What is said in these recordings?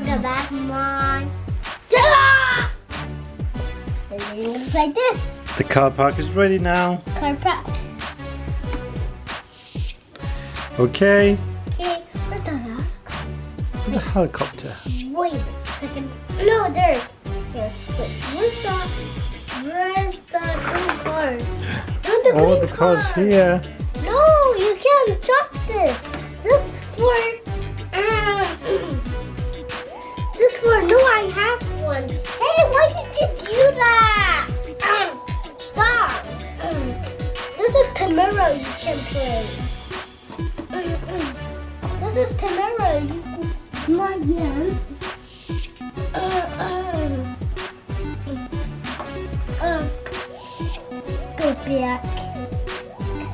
Look at that, come on. Ta-da! And then you're gonna play this. The car park is ready now. Car park. Okay. Okay, where's the rock? The helicopter. Wait a second. No, there. Here. Wait, where's the two cars? No, All green the cars car. here. No, you can't chop this. This for this for no, I have one. Hey, why did you do that? Stop. This is tomorrow you can play. This is tomorrow you can not yet. Go back.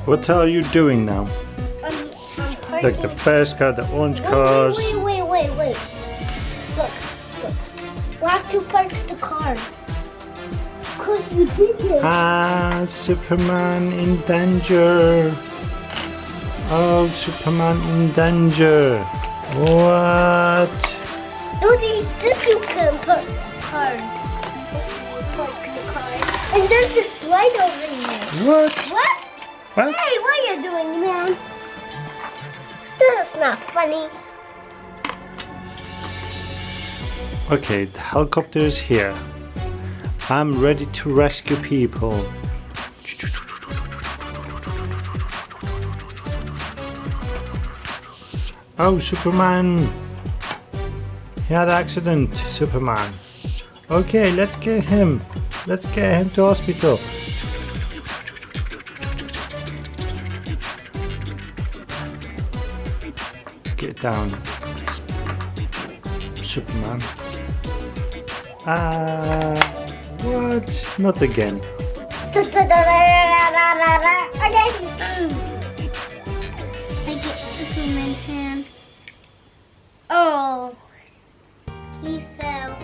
What are you doing now? I'm Look, the first car, the orange cars. Wait. Look. We have to park the cars. Because you did it. Ah, Superman in danger. Oh, Superman in danger. What? No, this you can park cars. Park the cars. And there's a slide over here. What? What? What? Hey, what are you doing, man? This is not funny. Okay, the helicopter is here. I'm ready to rescue people. Oh, Superman. He had an accident, Superman. Okay, let's get him. Let's get him to hospital. Get down, Superman. What? Not again. Okay. I get Superman's hand. Oh, he fell.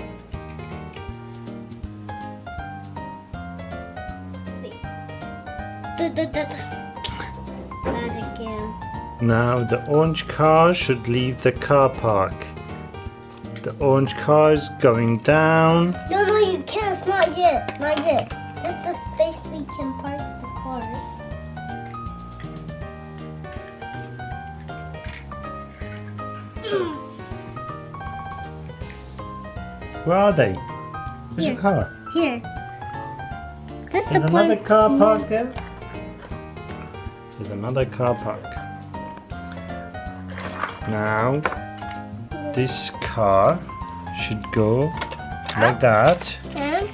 Not again. Now the orange car should leave the car park. The orange car is going down. No, you can't. It's not yet. Not yet. It's the space we can park the cars. Where are they? Where's Here. your car? Here. This There's the another part. car park there? There's another car park. Now, this car should go like that. And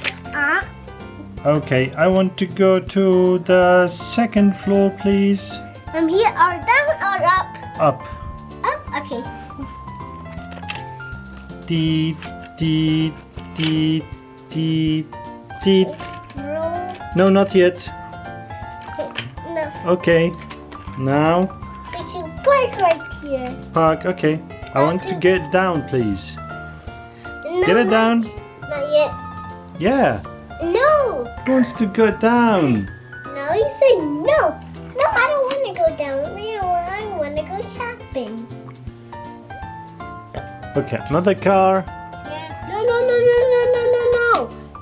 Okay, I want to go to the second floor, please. here or down or up? Up. Up. Okay. Deet, deet, deet, deet, deet. Roll. No, not yet. No, Okay. Now, we should park right here. park. Okay. I want to get down, please. No, Get it down. Not yet. Yeah. No. He wants to go down. No, you say no. No, I don't want to go down. I want to go shopping. Okay, another car.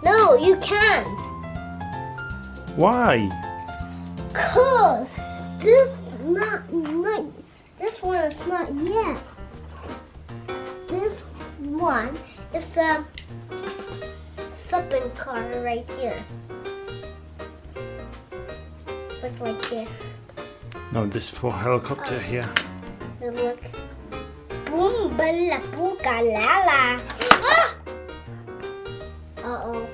No, you can't. Why? Cause this this one is not yet. This one is a shopping car right here. Look right here. No, this is for helicopter here. Look. Boom, bala, booga, lala. Ah! Uh-oh.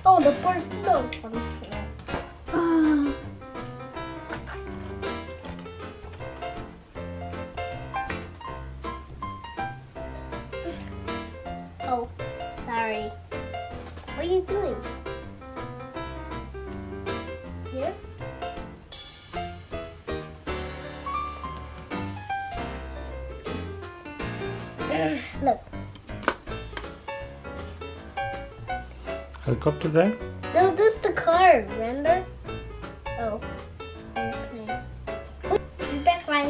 Oh, the bird flew from here. Oh, sorry. What are you doing? Here? Look. Helicopter there? No, this is the car, remember? Oh. Okay. Be back right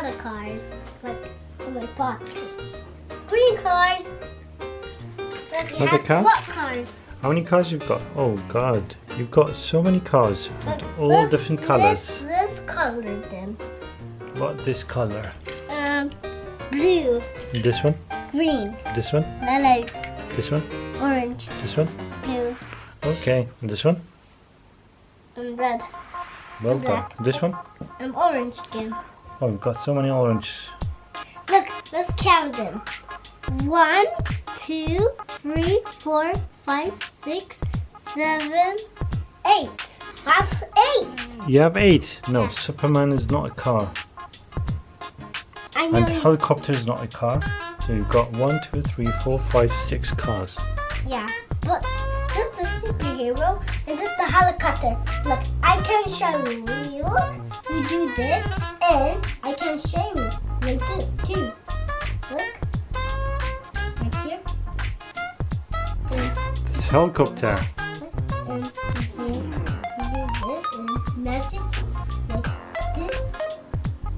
other cars, like in my box. Green cars. Like Other cars? What cars? How many cars you've got? Oh God, you've got so many cars. Look, All look, different colors. Let's color them. What this color? Blue, This one? green, This one? yellow, This one? orange, This one? blue, Okay. And this one? and red, Well done. This one? and orange again. Oh, you've got so many orange. Look, let's count them. 1, 2, 3, 4, 5, 6, 7, 8. That's 8. You have 8. No, Yeah. Superman is not a car. I And know. helicopter is not a car. So you've got 1, 2, 3, 4, 5, 6 cars. Yeah, but this is the superhero and this is the helicopter. Look, I can show you. Look, you do this, and I can show you like this too. Look, right here. And It's helicopter. and you do this and magic like this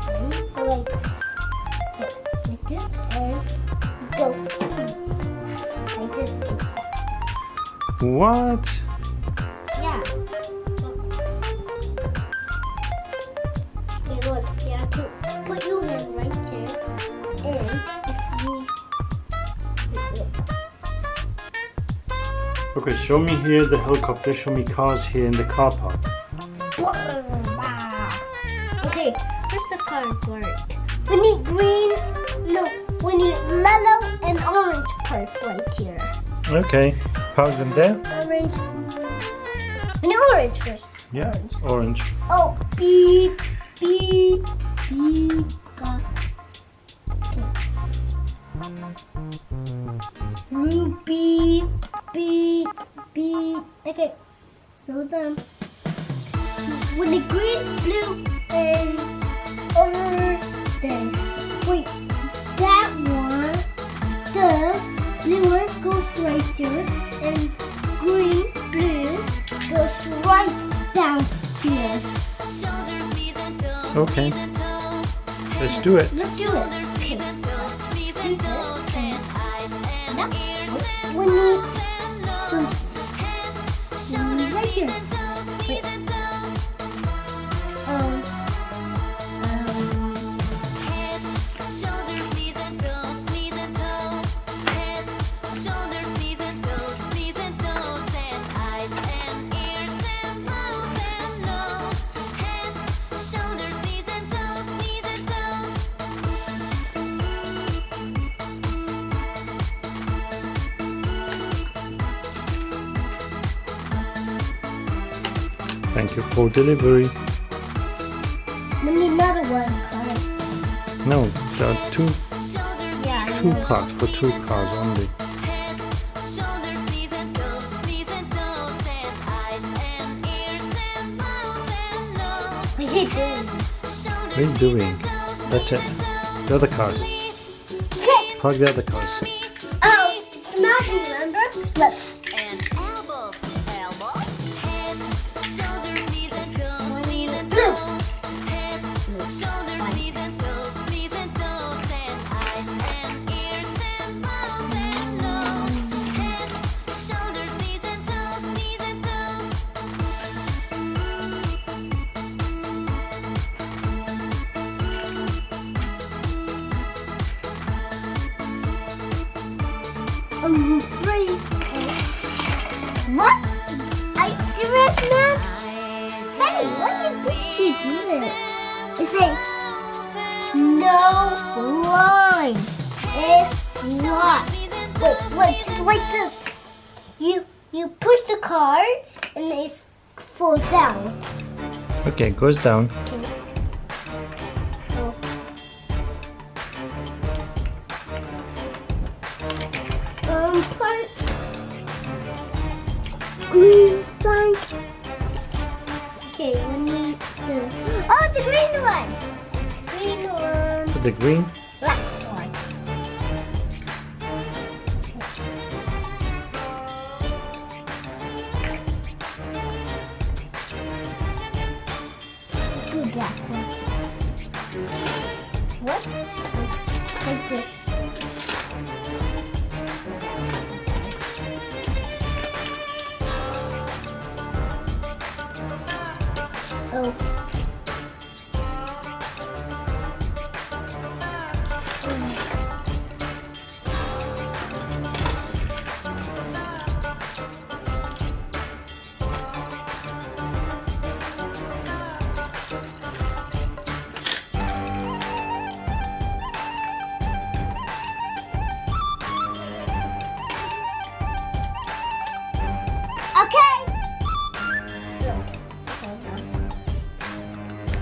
and go like this. Like this and go like this. What? Yeah. Okay, look, yeah, to put you in right there and if we Okay, show me here the helicopter. Show me cars here in the car park. Okay, here's the card work. We need green, no, we need yellow and orange part right here. Okay, park them there. Orange. We need orange first. Yeah, it's orange. Oh, beep, beep, beep. Got Ruby, beep, beep. Okay, so then with the green, blue, and orange, then wait, that one, the blue one goes right here, and green, blue goes right down here. Okay, let's do it. Let's do it. Okay. We need some right here. Wait. Thank you for delivery. We need another one. No, there are two Yeah. parts for 2 cars only. We keep doing. What are you doing? That's it. The other cars. Okay. Park the other cars. Oh, imagine, remember? Look. Blue. Three. What? I do it, man? Hey, what did you do it? It says no line. It's not. Wait, just like this. You push the card and it falls down. Okay, goes down. Okay. Part green sign. Okay, we need the green one. Green one. The green. Black one. Let's do black one. What? Like this. Oh.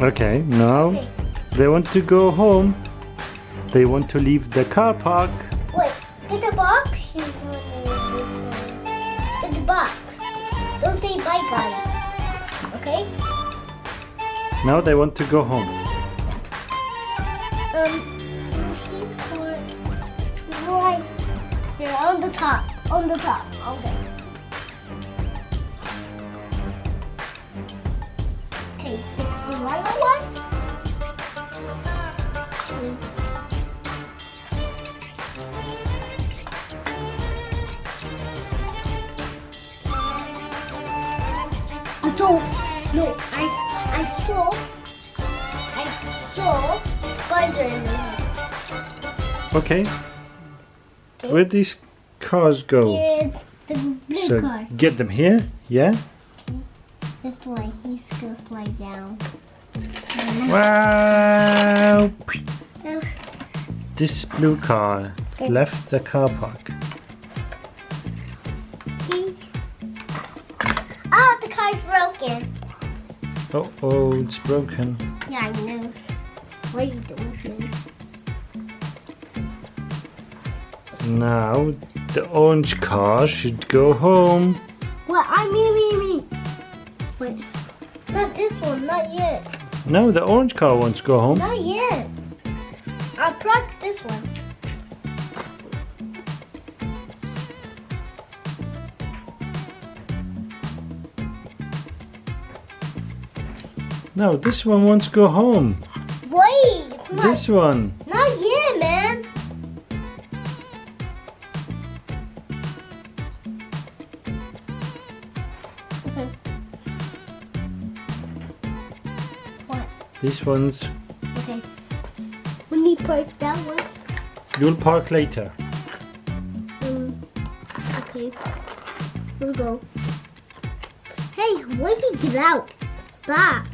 Okay, now they want to go home. They want to leave the car park. Wait, in the box? In the box. Don't say bye, guys. Okay? Now they want to go home. Right here on the top. On the top. Okay. Okay, the yellow one. I saw spider in there. Okay. Where these cars go? It's the blue So car. get them here, yeah? This way, he's gonna slide down. Wow! Uh, This blue car left the car park. Oh, the car's broken. Oh, it's broken. Yeah, I know. What are you doing? Now the orange car should go home. What? Me. Wait. Not this one, not yet. No, the orange car wants to go home. Not yet. I'll practice this one. No, this one wants to go home. Wait, it's not, This one. not yet, man. Okay. What? This one's. Okay. We need to park that one. You'll park later. Okay. Here we go. Hey, why did you get out? Stop.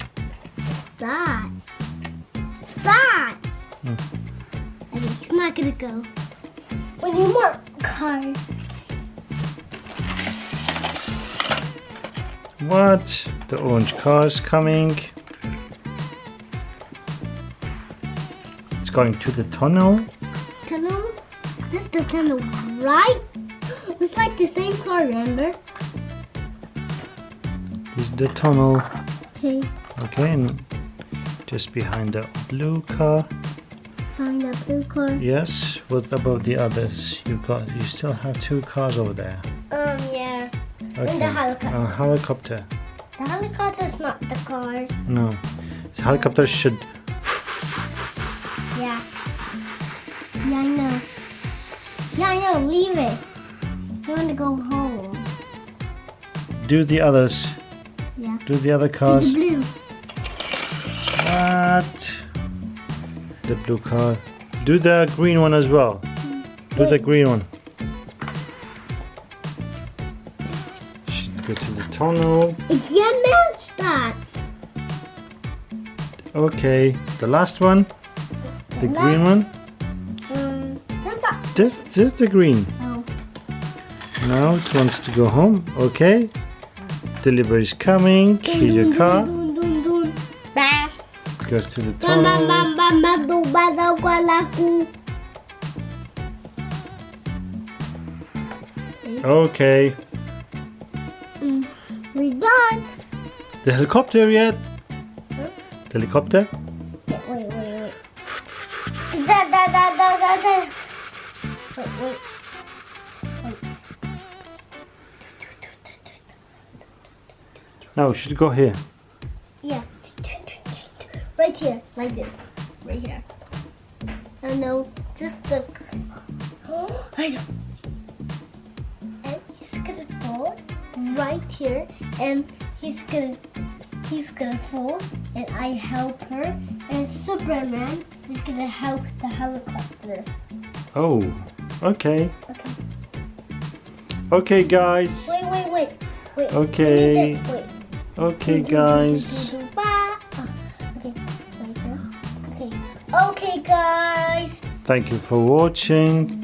Stop. Okay, he's not gonna go. We need more cars. What? The orange car's coming. It's going to the tunnel. Tunnel? This is the tunnel, right? It's like the same car, remember? This is the tunnel. Okay, Okay, and just behind the blue car. find the blue car. Yes. What about the others? You still have two cars over there. Yeah. Okay. And the helicopter. A helicopter. The helicopter's not the cars. No. The helicopter should. Yeah. Yeah, I know. Yeah, I know. Leave it. I want to go home. Do the others. Yeah. Do the other The cars. blue. What? The blue car. Do the green one as well. Do the green one. Should go to the tunnel. It can't match that. Okay. The last one. The The green one. What's that? This is the green. Oh. Now it wants to go home. Okay. Delivery's coming. Here's your car. Dun, dun, dun. Bah. Goes to the Bam, bam, tunnel. bam, bam, bam, do, ba, da, gua, la, gu. Okay. We're done. The helicopter yet? Huh? The helicopter? Wait. Da. Wait. No, should go here. Yeah. Right here, like this. Right here. Oh no, just look. I know. And he's gonna fall right here, and he's gonna fall, and I help her, and Superman is gonna help the helicopter. Oh, okay. Okay. Okay, guys. Wait. Okay. Wait. Okay, guys. Okay, guys. Thank you for watching.